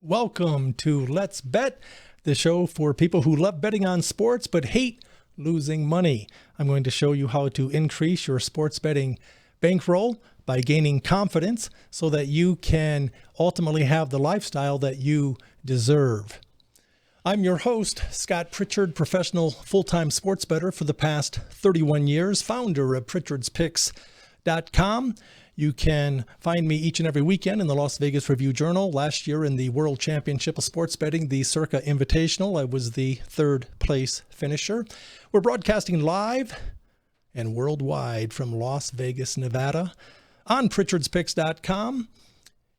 Welcome to Let's Bet, the show for people who love betting on sports but hate losing money. I'm going to show you how to increase your sports betting bankroll by gaining confidence so that you can ultimately have the lifestyle that you deserve. I'm your host, Scott Pritchard, professional full-time sports bettor for the past 31 years, founder of Pritchard'sPicks.com. You can find me each and every weekend in the Las Vegas Review-Journal. Last year in the World Championship of Sports Betting, the Circa Invitational, I was the third place finisher. We're broadcasting live and worldwide from Las Vegas, Nevada on Pritchard'sPicks.com.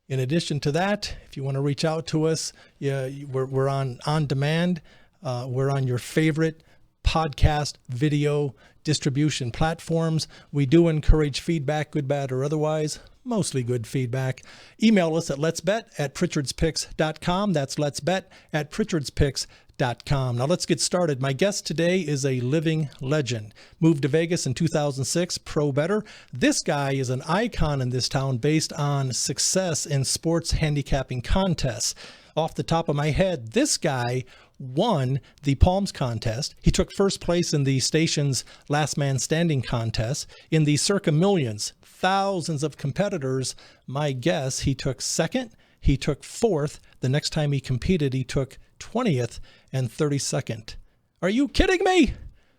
In addition to that, if you want to reach out to us, we're on demand. We're on your favorite podcast video distribution platforms. We do encourage feedback, good, bad, or otherwise, mostly good feedback. Email us at letsbet@pritchardspicks.com. That's letsbet@pritchardspicks.com. Now let's get started. My guest today is a living legend. Moved to Vegas in 2006, pro bettor. This guy is an icon in this town based on success in sports handicapping contests. Off the top of my head, this guy won the Palms contest. He took first place in the station's Last Man Standing contest. In the Circa Millions, thousands of competitors, my guess, he took second, he took fourth. The next time he competed, he took 20th and 32nd. Are you kidding me?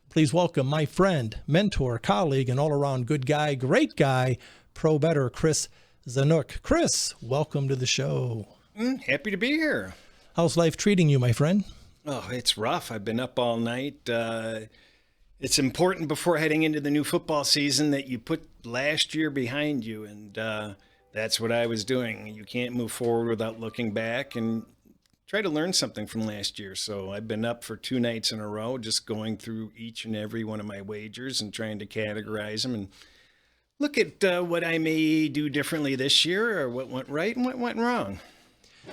Please welcome my friend, mentor, colleague, and all-around good guy, great guy, pro bettor, Cris Zeniuk. Cris, welcome to the show. Happy to be here. How's life treating you, my friend? Oh, it's rough. I've been up all night. It's important before heading into the new football season that you put last year behind you, and that's what I was doing. You can't move forward without looking back and try to learn something from last year. So I've been up for 2 nights in a row, just going through each and every one of my wagers and trying to categorize them and look at what I may do differently this year, or what went right and what went wrong.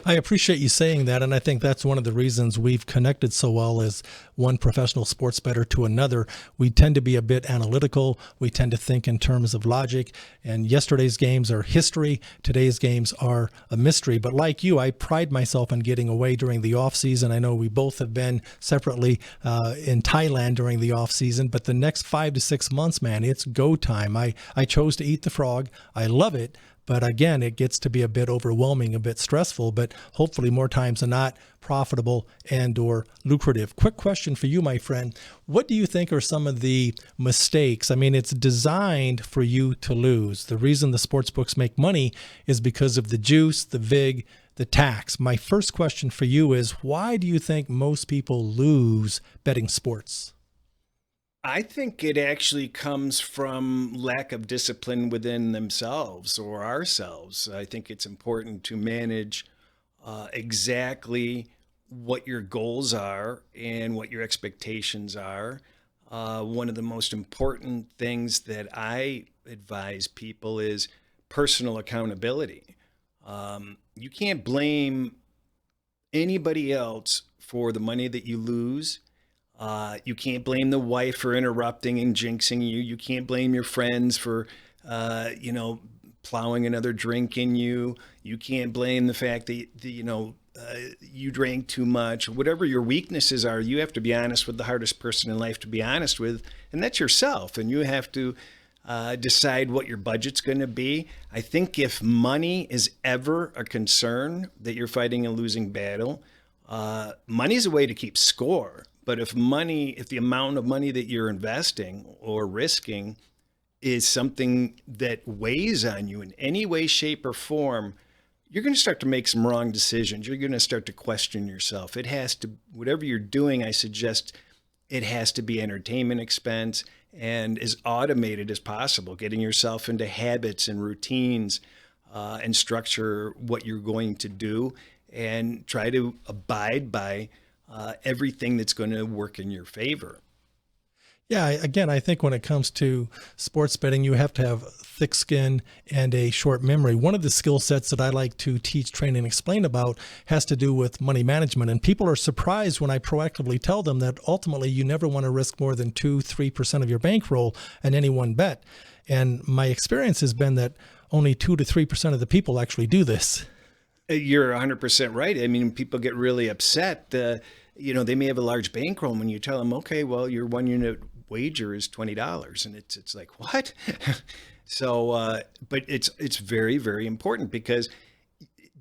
I appreciate you saying that, and I think that's one of the reasons we've connected so well as one professional sports bettor to another. We tend to be a bit analytical. We tend to think in terms of logic, and yesterday's games are history. Today's games are a mystery. But like you, I pride myself on getting away during the off season. I know we both have been separately in Thailand during the off season, but the next 5 to 6 months, man, it's go time. I chose to eat the frog. I love it. But again, it gets to be a bit overwhelming, a bit stressful, but hopefully more times than not, profitable and or lucrative. Quick question for you, my friend. What do you think are some of the mistakes? I mean, it's designed for you to lose. The reason the sports books make money is because of the juice, the vig, the tax. My first question for you is, why do you think most people lose betting sports? I think it actually comes from lack of discipline within themselves or ourselves. I think it's important to manage exactly what your goals are and what your expectations are. One of the most important things that I advise people is personal accountability. You can't blame anybody else for the money that you lose. You can't blame the wife for interrupting and jinxing you. You can't blame your friends for, plowing another drink in you. You can't blame the fact that, you drank too much. Whatever your weaknesses are, you have to be honest with the hardest person in life to be honest with, and that's yourself. And you have to decide what your budget's going to be. I think if money is ever a concern that you're fighting a losing battle, money is a way to keep score. But if the amount of money that you're investing or risking is something that weighs on you in any way, shape, or form, you're going to start to make some wrong decisions. You're going to start to question yourself. It has to, whatever you're doing, I suggest it has to be entertainment expense and as automated as possible, getting yourself into habits and routines and structure what you're going to do and try to abide by everything that's going to work in your favor. Yeah, again, I think when it comes to sports betting, you have to have thick skin and a short memory. One of the skill sets that I like to teach, train, and explain about has to do with money management. And people are surprised when I proactively tell them that ultimately you never want to risk more than 2-3% of your bankroll in any one bet. And my experience has been that only 2 to 3% of the people actually do this. You're 100% right. I mean, people get really upset. They may have a large bankroll when you tell them, okay, well, your 1 unit wager is $20, and it's like, what? So, but it's very, very important, because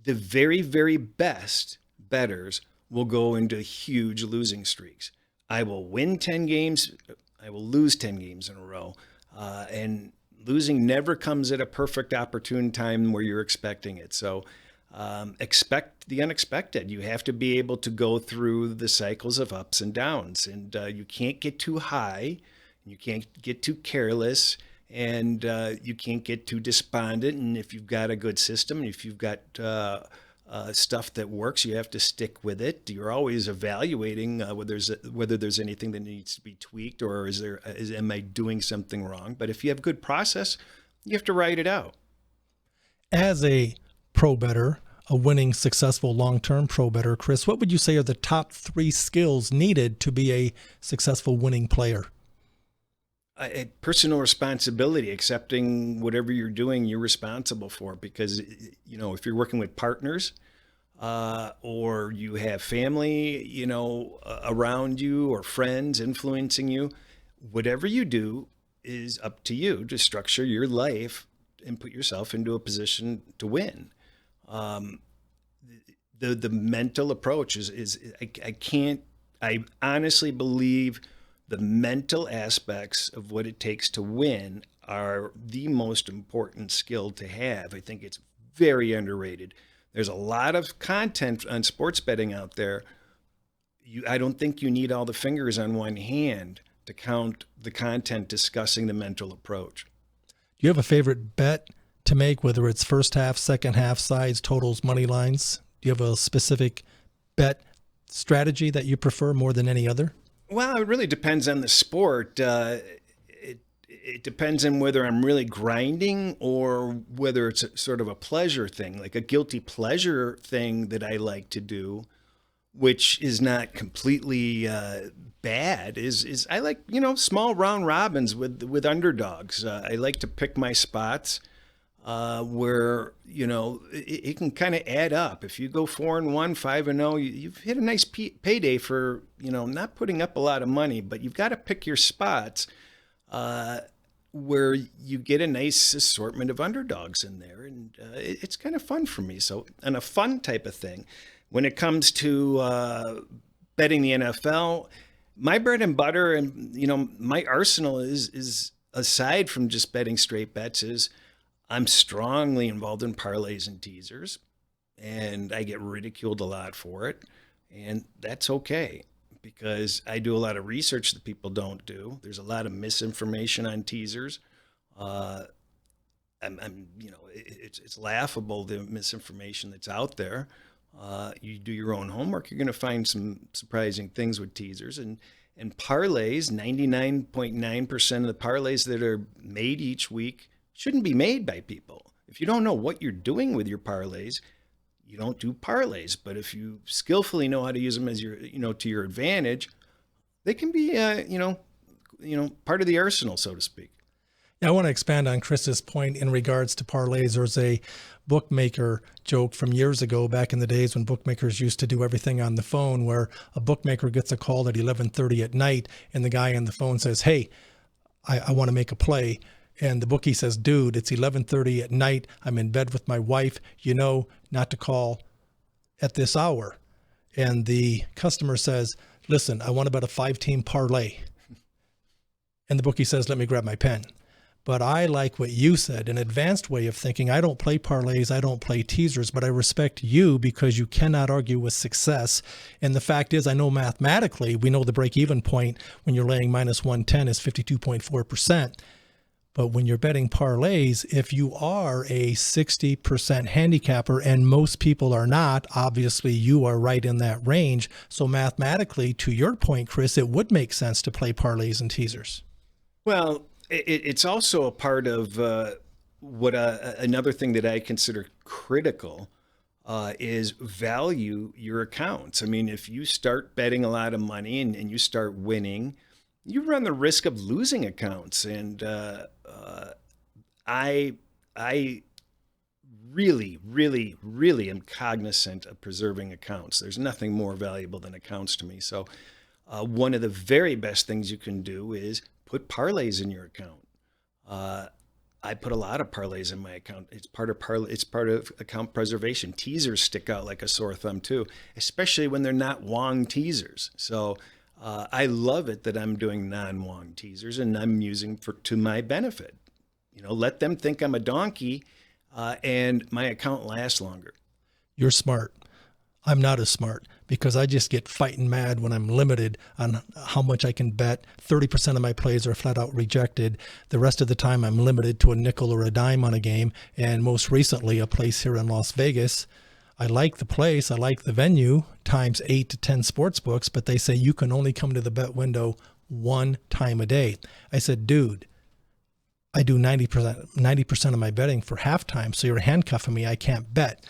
the very, very best bettors will go into huge losing streaks. I will win 10 games. I will lose 10 games in a row. And losing never comes at a perfect opportune time where you're expecting it. So expect the unexpected. You have to be able to go through the cycles of ups and downs, and you can't get too high. You can't get too careless, and you can't get too despondent. And if you've got a good system, if you've got stuff that works, you have to stick with it. You're always evaluating whether there's anything that needs to be tweaked, or am I doing something wrong? But if you have good process, you have to write it out. As a pro bettor, a winning, successful, long-term pro bettor, Cris, what would you say are the top 3 skills needed to be a successful winning player? Personal responsibility, accepting whatever you're doing, you're responsible for. Because, if you're working with partners, or you have family, around you, or friends influencing you, whatever you do is up to you to structure your life and put yourself into a position to win. The mental approach is I honestly believe the mental aspects of what it takes to win are the most important skill to have. I think it's very underrated. There's a lot of content on sports betting out there. I don't think you need all the fingers on one hand to count the content discussing the mental approach. Do you have a favorite bet to make, whether it's first half, second half, sides, totals, money lines? Do you have a specific bet strategy that you prefer more than any other? Well, it really depends on the sport. It depends on whether I'm really grinding or whether it's sort of a pleasure thing, like a guilty pleasure thing that I like to do, which is not completely bad. Is I like small round robins with underdogs. I like to pick my spots where it can kind of add up. If you go 4-1, 5-0, you've hit a nice payday for not putting up a lot of money, but you've got to pick your spots where you get a nice assortment of underdogs in there, and it's kind of fun for me. So, and a fun type of thing. When it comes to betting the NFL, my bread and butter, and my arsenal is aside from just betting straight bets, is I'm strongly involved in parlays and teasers, and I get ridiculed a lot for it, and that's okay, because I do a lot of research that people don't do. There's a lot of misinformation on teasers. It's laughable, the misinformation that's out there. You do your own homework, you're going to find some surprising things with teasers, and parlays. 99.9% of the parlays that are made each week shouldn't be made by people. If you don't know what you're doing with your parlays, you don't do parlays. But if you skillfully know how to use them as your, to your advantage, they can be, part of the arsenal, so to speak. Yeah, I want to expand on Chris's point in regards to parlays. There's a bookmaker joke from years ago, back in the days when bookmakers used to do everything on the phone, where a bookmaker gets a call at 11:30 at night, and the guy on the phone says, "Hey, I want to make a play." And the bookie says, "Dude, it's 11:30 at night. I'm in bed with my wife. Not to call at this hour." And the customer says, "Listen, I want to bet a 5-team parlay." And the bookie says, "Let me grab my pen." But I like what you said, an advanced way of thinking. I don't play parlays, I don't play teasers, but I respect you because you cannot argue with success. And the fact is, I know mathematically, we know the break-even point when you're laying minus 110 is 52.4%. But when you're betting parlays, if you are a 60% handicapper, and most people are not, obviously you are right in that range. So mathematically, to your point, Cris, it would make sense to play parlays and teasers. Well, it's also a part of another thing that I consider critical is value your accounts. I mean, if you start betting a lot of money and you start winning, you run the risk of losing accounts. And I really, really, really am cognizant of preserving accounts. There's nothing more valuable than accounts to me. So one of the very best things you can do is put parlays in your account. I put a lot of parlays in my account. It's part of account preservation. Teasers stick out like a sore thumb too, especially when they're not Wong teasers. So I love it that I'm doing non-Wong teasers, and I'm using to my benefit. Let them think I'm a donkey, and my account lasts longer. You're smart. I'm not as smart because I just get fighting mad when I'm limited on how much I can bet. 30% of my plays are flat out rejected. The rest of the time I'm limited to a nickel or a dime on a game. And most recently, a place here in Las Vegas. I like the place. I like the venue, times 8 to 10 sports books, but they say you can only come to the bet window one time a day. I said, dude, I do 90% of my betting for halftime, so you're handcuffing me. I can't bet.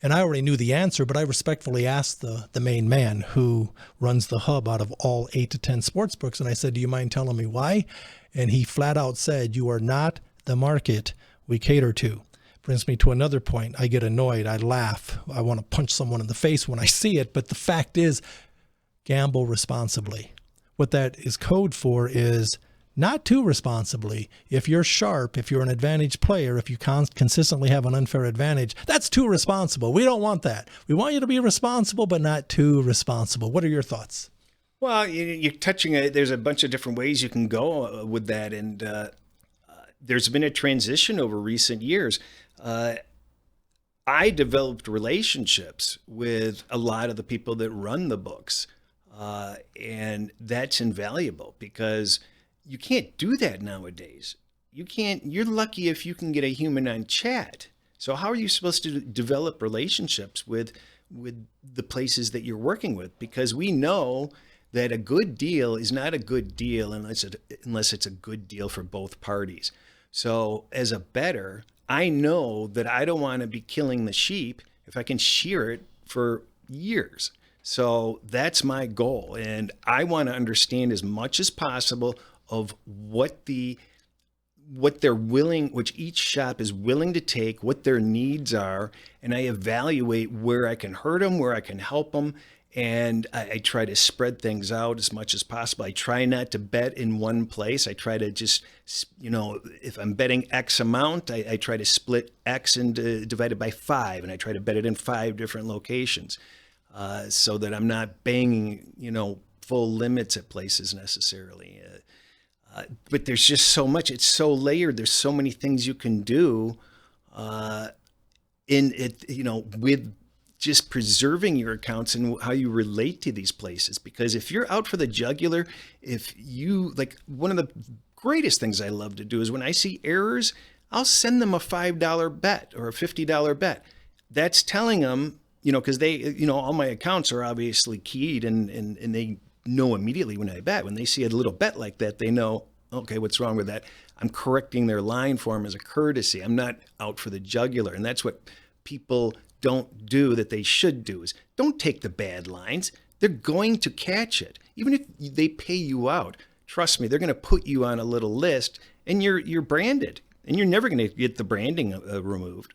And I already knew the answer, but I respectfully asked the main man who runs the hub out of all 8 to 10 sports books. And I said, do you mind telling me why? And he flat out said, you are not the market we cater to. Brings me to another point. I get annoyed. I laugh. I want to punch someone in the face when I see it. But the fact is, gamble responsibly. What that is code for is not too responsibly. If you're sharp, if you're an advantage player, if you consistently have an unfair advantage, that's too responsible. We don't want that. We want you to be responsible, but not too responsible. What are your thoughts? Well, you're touching there's a bunch of different ways you can go with that. And there's been a transition over recent years. I developed relationships with a lot of the people that run the books. And that's invaluable because you can't do that nowadays. You're lucky if you can get a human on chat. So how are you supposed to develop relationships with the places that you're working with? Because we know that a good deal is not a good deal unless it's a good deal for both parties. So as a bettor, I know that I don't want to be killing the sheep if I can shear it for years. So that's my goal. And I want to understand as much as possible of what they're willing, which each shop is willing to take, what their needs are. And I evaluate where I can hurt them, where I can help them. And I try to spread things out as much as possible. I try not to bet in one place. I try to just, if I'm betting X amount, I try to split X and divide it by 5. And I try to bet it in 5 different locations so that I'm not banging, full limits at places necessarily. But there's just so much. It's so layered. There's so many things you can do in it, with just preserving your accounts and how you relate to these places. Because if you're out for the jugular, one of the greatest things I love to do is when I see errors, I'll send them a $5 bet or a $50 bet. That's telling them, because they, all my accounts are obviously keyed and they know immediately when I bet. When they see a little bet like that, they know, okay, what's wrong with that? I'm correcting their line for them as a courtesy. I'm not out for the jugular. And that's what people don't do that they should do, is don't take the bad lines. They're going to catch it. Even if they pay you out, trust me, they're going to put you on a little list and you're branded and you're never going to get the branding removed.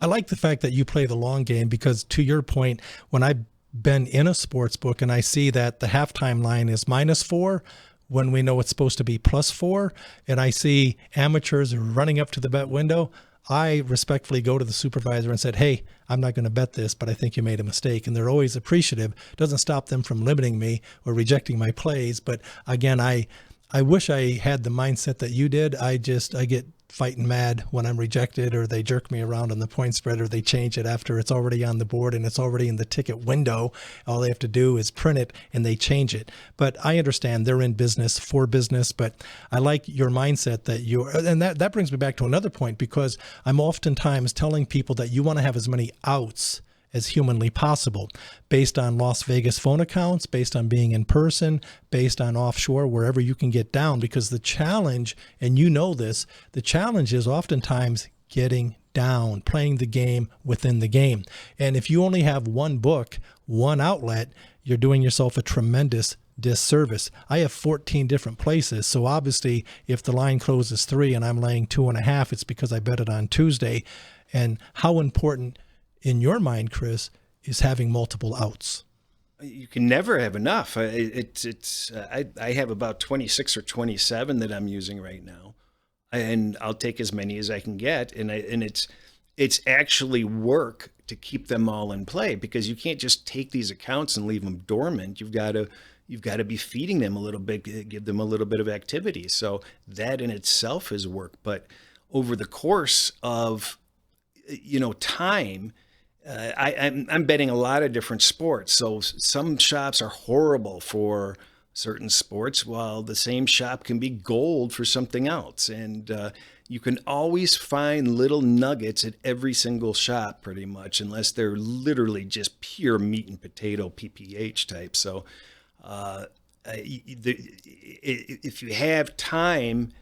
I like the fact that you play the long game because, to your point, when I've been in a sports book and I see that the halftime line is -4 when we know it's supposed to be +4, and I see amateurs running up to the bet window, I respectfully go to the supervisor and said, hey, I'm not going to bet this, but I think you made a mistake. And they're always appreciative. Doesn't stop them from limiting me or rejecting my plays. But again, I wish I had the mindset that you did. I get fighting mad when I'm rejected, or they jerk me around on the point spread, or they change it after it's already on the board and it's already in the ticket window. All they have to do is print it and they change it. But I understand they're in business for business, but I like your mindset and that brings me back to another point, because I'm oftentimes telling people that you want to have as many outs as humanly possible, based on Las Vegas phone accounts, based on being in person, based on offshore, wherever you can get down. Because the challenge, and you know this, the challenge is oftentimes getting down, playing the game within the game. And if you only have one book, one outlet, you're doing yourself a tremendous disservice. I have 14 different places. So obviously if the line closes 3 and I'm laying 2.5, it's because I bet it on Tuesday. And how important in your mind, Cris, is having multiple outs? You can never have enough. I have about 26 or 27 that I'm using right now, and I'll take as many as I can get. And it's actually work to keep them all in play, because you can't just take these accounts and leave them dormant. You've got to be feeding them a little bit, give them a little bit of activity. So that in itself is work. But over the course of time, I'm betting a lot of different sports. So some shops are horrible for certain sports, while the same shop can be gold for something else. And you can always find little nuggets at every single shop, pretty much, unless they're literally just pure meat and potato PPH type. So if you have time,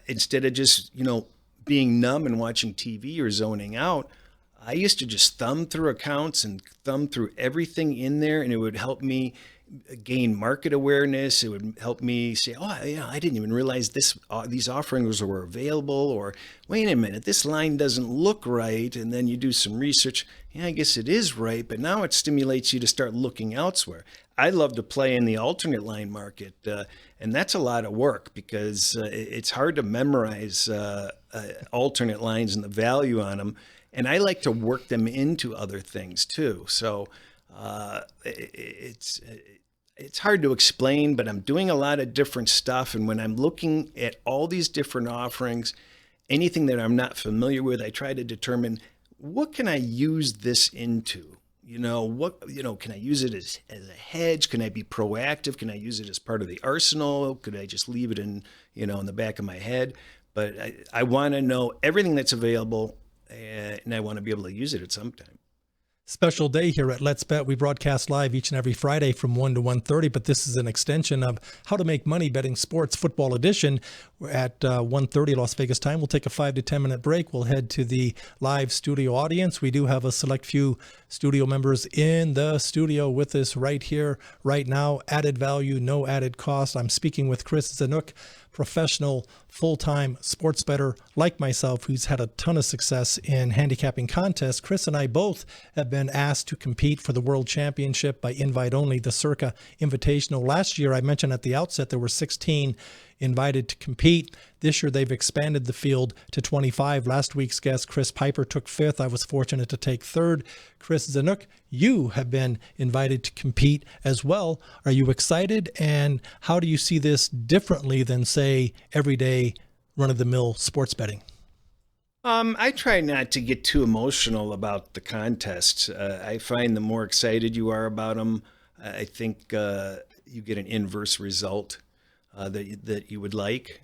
instead of just being numb and watching TV or zoning out, I used to just thumb through accounts and thumb through everything in there, and it would help me gain market awareness. It would help me say, oh, I didn't even realize these offerings were available, or wait a minute, this line doesn't look right. And then you do some research. Yeah, I guess it is right, but now it stimulates you to start looking elsewhere. I love to play in the alternate line market, and that's a lot of work, because it's hard to memorize alternate lines and the value on them. And I like to work them into other things too. So it's hard to explain, but I'm doing a lot of different stuff. And when I'm looking at all these different offerings, anything that I'm not familiar with, I try to determine, what can I use this into? Can I use it as a hedge? Can I be proactive? Can I use it as part of the arsenal? Could I just leave it in the back of my head? But I want to know everything that's available, and I want to be able to use it at some time. Special day here at Let's Bet. We broadcast live each and every Friday from 1 to 1:30, but this is an extension of How to Make Money Betting Sports Football Edition. We're at 1:30 Las Vegas time. We'll take a 5 to 10 minute break. We'll head to the live studio audience. We do have a select few studio members in the studio with us right here, right now. Added value, no added cost. I'm speaking with Cris Zeniuk, professional full-time sports bettor like myself, who's had a ton of success in handicapping contests. Cris and I both have been asked to compete for the World Championship by invite only, the Circa Invitational. Last year, I mentioned at the outset, there were 16 invited to compete. This year, they've expanded the field to 25. Last week's guest, Chris Piper, took 5th. I was fortunate to take 3rd. Cris Zeniuk, you have been invited to compete as well. Are you excited? And how do you see this differently than, say, everyday run-of-the-mill sports betting? I try not to get too emotional about the contests. I find the more excited you are about them, I think you get an inverse result that you would like.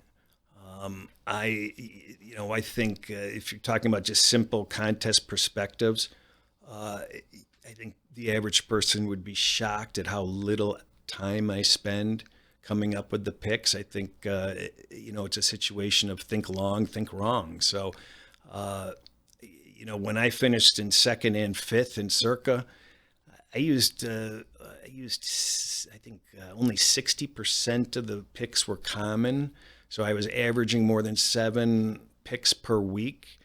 I think if you're talking about just simple contest perspectives, I think the average person would be shocked at how little time I spend coming up with the picks. I think, it's a situation of think long, think wrong. So, when I finished in 2nd and 5th in Circa, I used I think only 60% of the picks were common. So I was averaging more than 7 picks per week,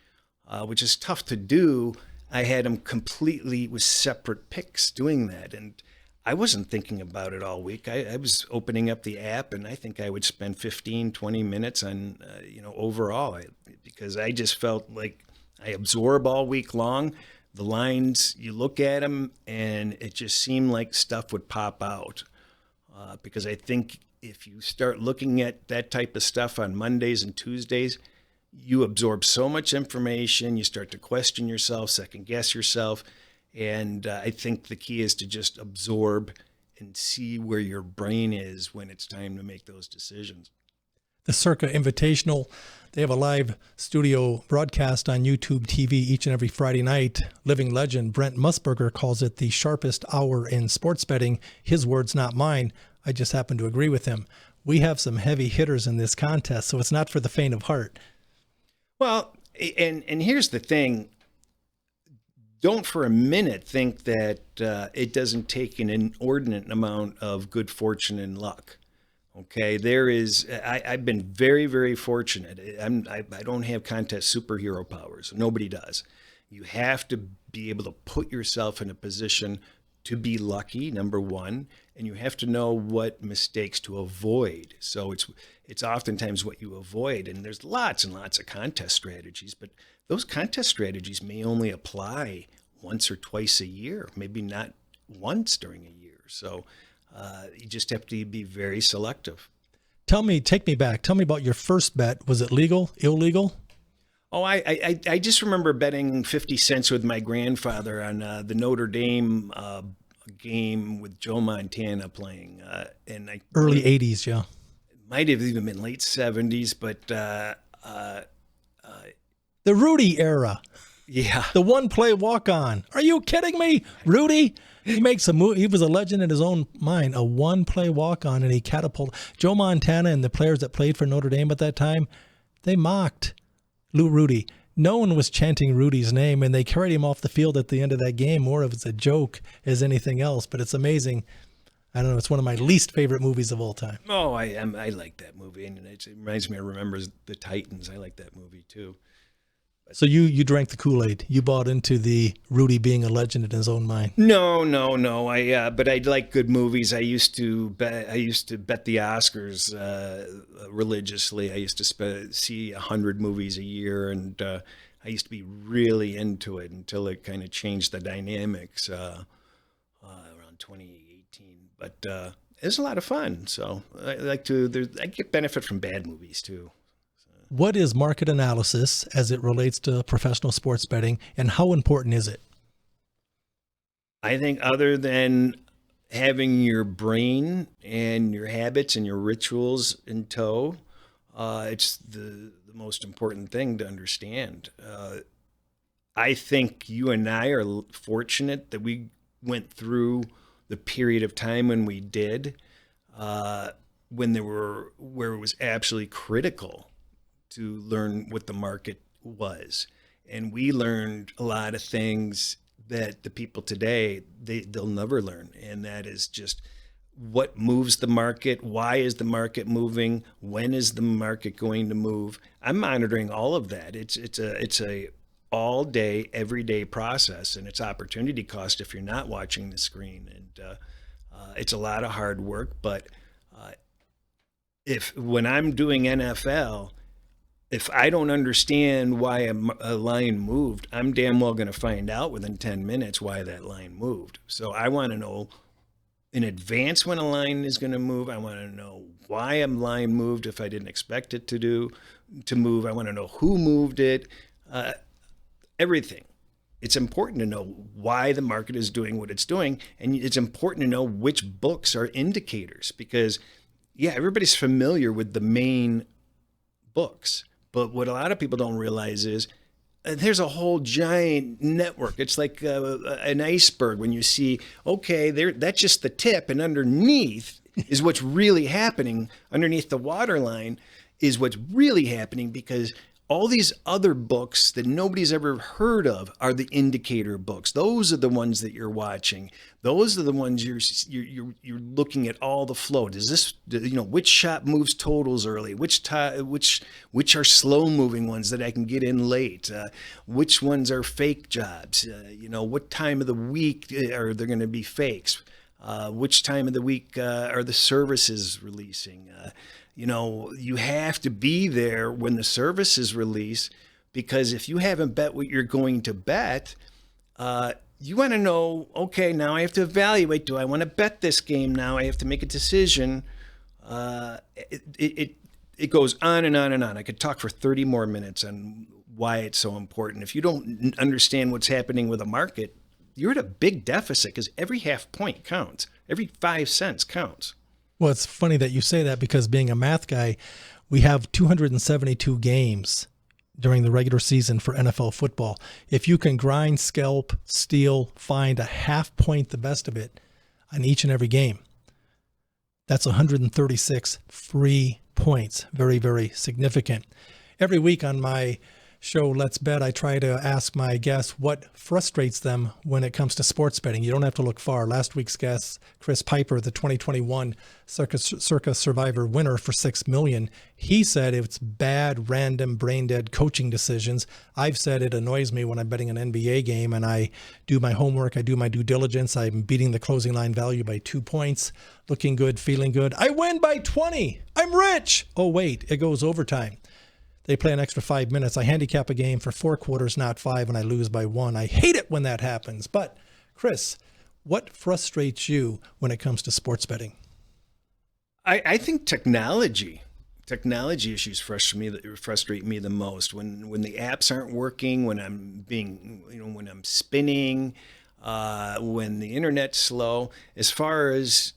which is tough to do. I had them completely with separate picks doing that. And I wasn't thinking about it all week. I was opening up the app, and I think I would spend 15, 20 minutes on, overall, because I just felt like I absorb all week long. The lines, you look at them, and it just seemed like stuff would pop out. Because I think if you start looking at that type of stuff on Mondays and Tuesdays, you absorb so much information, you start to question yourself, second guess yourself. And I think the key is to just absorb and see where your brain is when it's time to make those decisions. The Circa Invitational, they have a live studio broadcast on YouTube TV each and every Friday night. Living legend Brent Musburger calls it the sharpest hour in sports betting. His words, not mine. I just happen to agree with him. We have some heavy hitters in this contest, so it's not for the faint of heart. Well, and here's the thing. Don't for a minute think that it doesn't take an inordinate amount of good fortune and luck. Okay, I've been very, very fortunate. I don't have contest superhero powers. Nobody does. You have to be able to put yourself in a position to be lucky, number one, and you have to know what mistakes to avoid. So it's oftentimes what you avoid, and there's lots and lots of contest strategies, but those contest strategies may only apply once or twice a year, maybe not once during a year. So you just have to be very selective. Take me back. Tell me about your first bet. Was it legal, illegal? Oh, I just remember betting 50 cents with my grandfather on the Notre Dame game with Joe Montana playing. And Early 80s, yeah. It might have even been late 70s, but the Rudy era. Yeah. The one play walk on. Are you kidding me? Rudy? He makes a move. He was a legend in his own mind. A one play walk on, and he catapulted. Joe Montana and the players that played for Notre Dame at that time, they mocked Rudy. No one was chanting Rudy's name, and they carried him off the field at the end of that game more as a joke as anything else. But it's amazing. I don't know. It's one of my least favorite movies of all time. Oh, I like that movie, and it reminds me of Remembers the Titans. I like that movie too. So you drank the Kool-Aid. You bought into the Rudy being a legend in his own mind. No. But I like good movies. I used to bet the Oscars religiously. I used to see 100 movies a year, and I used to be really into it until it kind of changed the dynamics around 2018. But it was a lot of fun. So I get benefit from bad movies too. What is market analysis as it relates to professional sports betting, and how important is it? I think other than having your brain and your habits and your rituals in tow, it's the most important thing to understand. I think you and I are fortunate that we went through the period of time when we did, where it was absolutely critical to learn what the market was. And we learned a lot of things that the people today, they'll never learn. And that is just what moves the market, why is the market moving, when is the market going to move. I'm monitoring all of that. It's a all day, everyday process, and it's opportunity cost if you're not watching the screen. And it's a lot of hard work, but when I'm doing NFL, if I don't understand why a line moved, I'm damn well going to find out within 10 minutes why that line moved. So I want to know in advance when a line is going to move. I want to know why a line moved if I didn't expect it to move. I want to know who moved it, everything. It's important to know why the market is doing what it's doing. And it's important to know which books are indicators because, yeah, everybody's familiar with the main books. But what a lot of people don't realize is there's a whole giant network. It's like an iceberg when you see, okay, that's just the tip. And underneath is what's really happening. Underneath the waterline is what's really happening because all these other books that nobody's ever heard of are the indicator books. Those are the ones that you're watching. Those are the ones you're looking at all the flow. Does this, which shop moves totals early? Which are slow moving ones that I can get in late? Which ones are fake jobs? What time of the week are there going to be fakes? Which time of the week are the services releasing? You have to be there when the services release because if you haven't bet what you're going to bet, you want to know, okay, now I have to evaluate. Do I want to bet this game now? I have to make a decision. It goes on and on and on. I could talk for 30 more minutes on why it's so important. If you don't understand what's happening with a market, you're at a big deficit because every half point counts. Every 5 cents counts. Well, it's funny that you say that because being a math guy, we have 272 games during the regular season for NFL football. If you can grind, scalp, steal, find a half point, the best of it, on each and every game, that's 136 free points. Very, very significant. Every week on my show Let's Bet, I try to ask my guests what frustrates them when it comes to sports betting. You don't have to look far. Last week's guest, Chris Piper, the 2021 Circa Survivor winner for $6 million, he said it's bad, random, brain-dead coaching decisions. I've said it annoys me when I'm betting an NBA game and I do my homework, I do my due diligence, I'm beating the closing line value by 2 points, looking good, feeling good. I win by 20. I'm rich. Oh, wait, it goes overtime. They play an extra 5 minutes. I handicap a game for 4 quarters, not 5, and I lose by 1. I hate it when that happens. But, Chris, what frustrates you when it comes to sports betting? I think technology issues frustrate me the most. When the apps aren't working, when when I'm spinning, when the internet's slow. As far as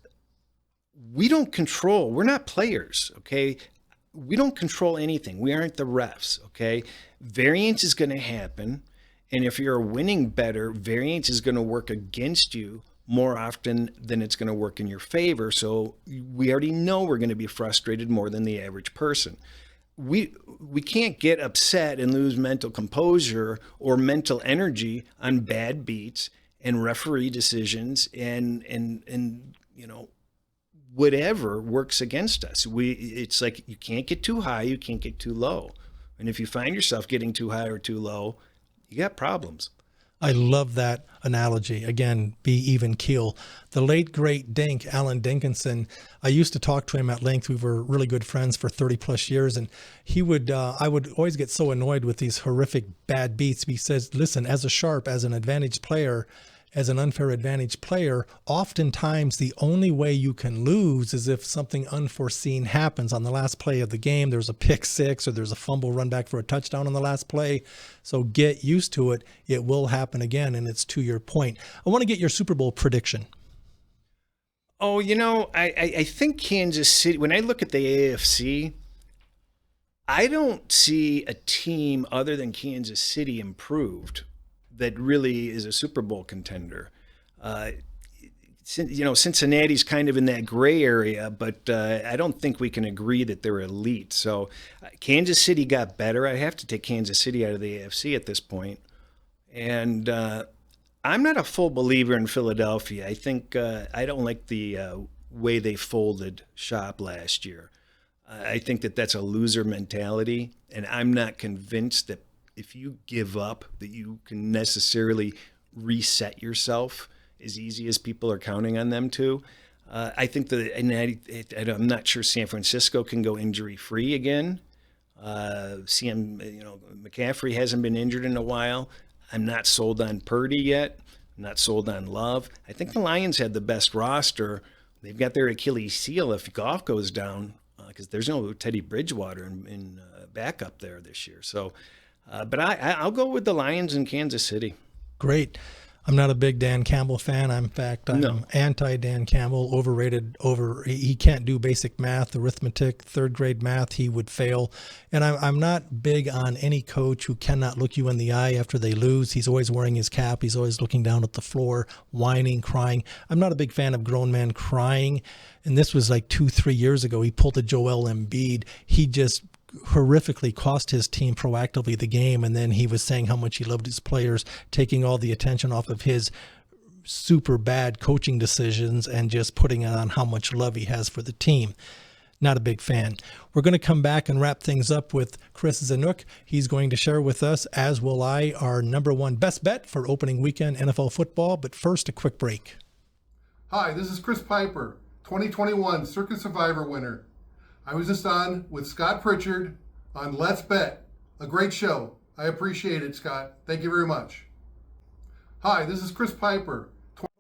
we're not players, okay? We don't control anything. We aren't the refs, okay? Variance is going to happen. And if you're a winning bettor, variance is going to work against you more often than it's going to work in your favor. So we already know we're going to be frustrated more than the average person. We can't get upset and lose mental composure or mental energy on bad beats and referee decisions and whatever works against us. It's like you can't get too high, you can't get too low. And if you find yourself getting too high or too low, you got problems. I love that analogy. Again, be even keel. The late, great Dink, Alan Dinkinson, I used to talk to him at length. We were really good friends for 30 plus years. And I would always get so annoyed with these horrific bad beats. He says, listen, as a sharp, as an advantage player, as an unfair advantage player, oftentimes the only way you can lose is if something unforeseen happens. On the last play of the game, there's a pick six or there's a fumble run back for a touchdown on the last play. So get used to it. It will happen again, and it's to your point. I want to get your Super Bowl prediction. Oh, I think Kansas City, when I look at the AFC, I don't see a team other than Kansas City improved that really is a Super Bowl contender. Cincinnati's kind of in that gray area, but I don't think we can agree that they're elite. So Kansas City got better. I have to take Kansas City out of the AFC at this point. And I'm not a full believer in Philadelphia. I think I don't like the way they folded shop last year. I think that's a loser mentality, and I'm not convinced that if you give up, that you can necessarily reset yourself as easy as people are counting on them to. I think I'm not sure San Francisco can go injury-free again. McCaffrey hasn't been injured in a while. I'm not sold on Purdy yet. I'm not sold on Love. I think the Lions had the best roster. They've got their Achilles heel if Goff goes down, because there's no Teddy Bridgewater in backup there this year. So. But I'll go with the Lions in Kansas City. Great. I'm not a big Dan Campbell fan. I'm anti-Dan Campbell, overrated. He can't do basic math, arithmetic, third grade math. He would fail. And I'm not big on any coach who cannot look you in the eye after they lose. He's always wearing his cap. He's always looking down at the floor, whining, crying. I'm not a big fan of grown men crying. And this was like 2-3 years ago. He pulled a Joel Embiid. He just horrifically cost his team proactively the game, and then he was saying how much he loved his players, taking all the attention off of his super bad coaching decisions and just putting it on how much love he has for the team. Not a big fan. We're going to come back and wrap things up with Cris Zeniuk. He's going to share with us, as will I, our number one best bet for opening weekend NFL football. But first, a quick break. Hi, this is Chris Piper, 2021 Circa Survivor winner. I was just on with Scott Pritchard on Let's Bet. A great show. I appreciate it, Scott. Thank you very much. Hi, this is Chris Piper.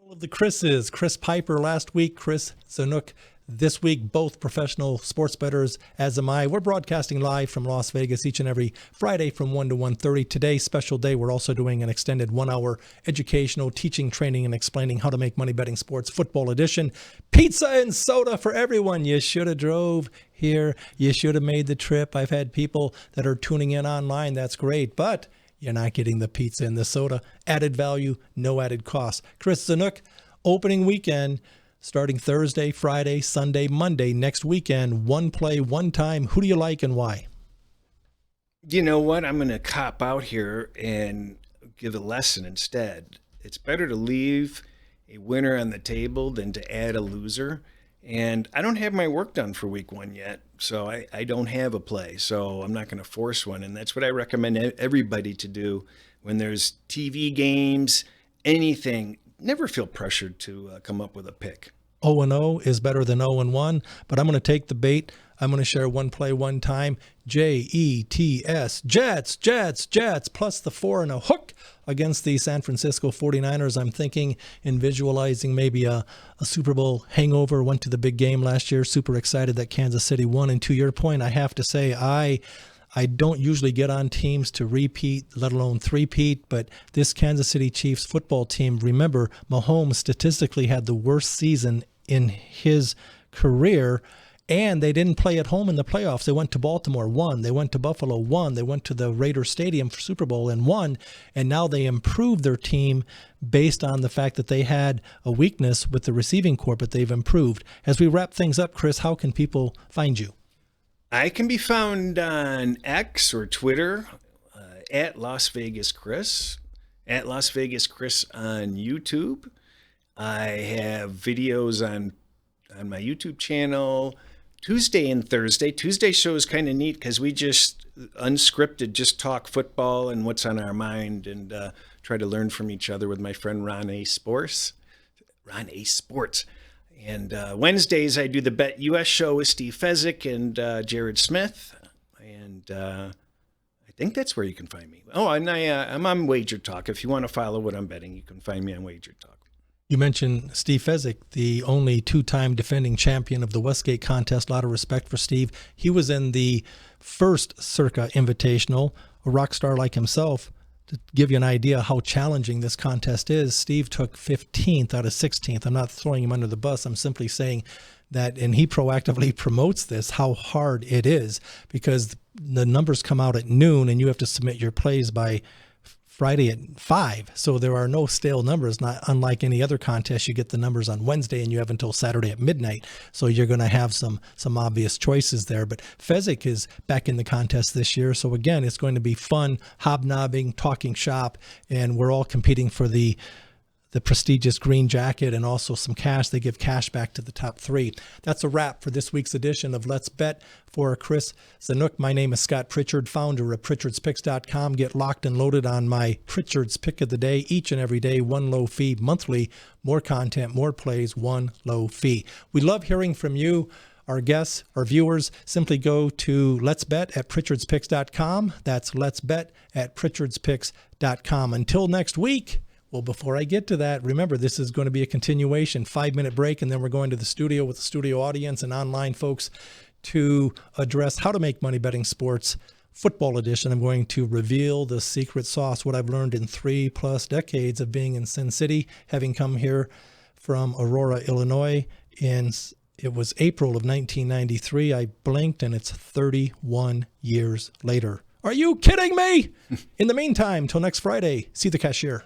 All of the Chris's. Chris Piper last week, Cris Zeniuk this week, both professional sports bettors, as am I. We're broadcasting live from Las Vegas each and every Friday from 1 to 1:30. Today, special day, we're also doing an extended 1-hour educational teaching, training, and explaining how to make money betting sports football edition. Pizza and soda for everyone. You should have drove here. You should have made the trip. I've had people that are tuning in online. That's great, but you're not getting the pizza and the soda. Added value, no added cost. Cris Zeniuk, opening weekend, starting Thursday, Friday, Sunday, Monday, next weekend. One play, one time. Who do you like and why? You know what? I'm going to cop out here and give a lesson instead. It's better to leave a winner on the table than to add a loser. And I don't have my work done for week one yet, so I don't have a play. So I'm not going to force one. And that's what I recommend everybody to do when there's TV games, anything. Never feel pressured to come up with a pick. 0-0 is better than 0-1, but I'm going to take the bait. I'm going to share one play one time. Jets, Jets, plus the 4 and a hook against the San Francisco 49ers. I'm thinking and visualizing maybe a Super Bowl hangover. Went to the big game last year. Super excited that Kansas City won. And to your point, I have to say I don't usually get on teams to repeat, let alone three-peat, but this Kansas City Chiefs football team, remember, Mahomes statistically had the worst season in his career, and they didn't play at home in the playoffs. They went to Baltimore, won. They went to Buffalo, won. They went to the Raiders Stadium for Super Bowl and won, and now they improved their team based on the fact that they had a weakness with the receiving corps, but they've improved. As we wrap things up, Chris, how can people find you? I can be found on X or Twitter at Las Vegas Chris, at Las Vegas Chris on YouTube. I have videos on my YouTube channel Tuesday and Thursday. Tuesday show is kind of neat because we just unscripted, just talk football and what's on our mind and try to learn from each other with my friend Ron A. Sports. And Wednesdays, I do the Bet US show with Steve Fezzik and Jared Smith. And I think that's where you can find me. Oh, and I'm on Wager Talk. If you want to follow what I'm betting, you can find me on Wager Talk. You mentioned Steve Fezzik, the only two-time defending champion of the Westgate contest. A lot of respect for Steve. He was in the first Circa Invitational, a rock star like himself. To give you an idea how challenging this contest is, Steve took 15th out of 16th. I'm not throwing him under the bus. I'm simply saying that, and he proactively promotes this, how hard it is, because the numbers come out at noon and you have to submit your plays by Friday at 5. So there are no stale numbers, not unlike any other contest. You get the numbers on Wednesday and you have until Saturday at midnight. So you're going to have some obvious choices there. But Fezzik is back in the contest this year. So again, it's going to be fun, hobnobbing, talking shop, and we're all competing for the prestigious green jacket and also some cash. They give cash back to the top 3. That's a wrap for this week's edition of Let's Bet. For Cris Zeniuk, my name is Scott Pritchard, founder of Pritchard'sPicks.com. Get locked and loaded on my Pritchard's Pick of the Day each and every day, one low fee monthly. More content, more plays, one low fee. We love hearing from you, our guests, our viewers. Simply go to Let's Bet at Pritchard'sPicks.com. That's Let's Bet at Pritchard'sPicks.com. Until next week. Well, before I get to that, remember, this is going to be a continuation, 5-minute break, and then we're going to the studio with the studio audience and online folks to address how to make money betting sports. Football edition. I'm going to reveal the secret sauce, what I've learned in 3+ decades of being in Sin City, having come here from Aurora, Illinois. It was April of 1993. I blinked, and it's 31 years later. Are you kidding me? In the meantime, till next Friday, see the cashier.